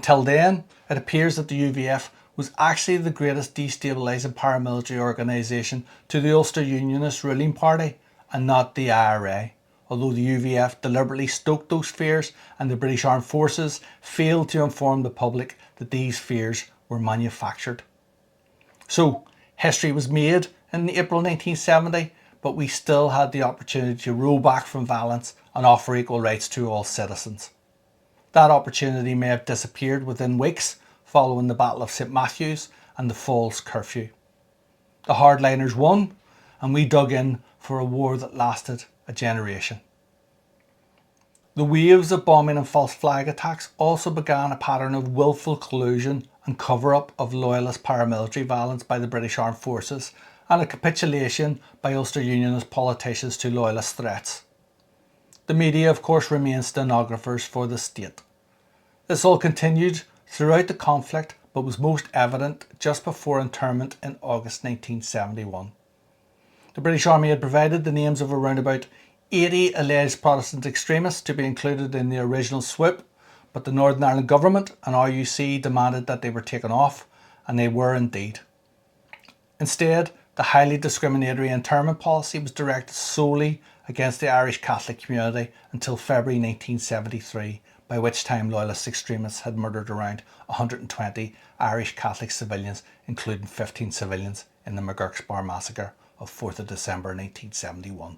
Until then, it appears that the UVF was actually the greatest destabilising paramilitary organisation to the Ulster Unionist ruling party and not the IRA, although the UVF deliberately stoked those fears and the British Armed Forces failed to inform the public that these fears were manufactured. So, history was made in April 1970, but we still had the opportunity to roll back from violence and offer equal rights to all citizens. That opportunity may have disappeared within weeks following the Battle of St Matthews and the Falls Curfew. The hardliners won, and we dug in for a war that lasted a generation. The waves of bombing and false flag attacks also began a pattern of willful collusion and cover-up of loyalist paramilitary violence by the British Armed Forces and a capitulation by Ulster Unionist politicians to loyalist threats. The media, of course, remained stenographers for the state. This all continued throughout the conflict, but was most evident just before internment in August 1971. The British Army had provided the names of around about 80 alleged Protestant extremists to be included in the original swoop, but the Northern Ireland Government and RUC demanded that they were taken off, and they were indeed. Instead, the highly discriminatory internment policy was directed solely against the Irish Catholic community until February 1973, by which time loyalist extremists had murdered around 120 Irish Catholic civilians, including 15 civilians in the McGurk's Bar massacre of 4th of December 1971.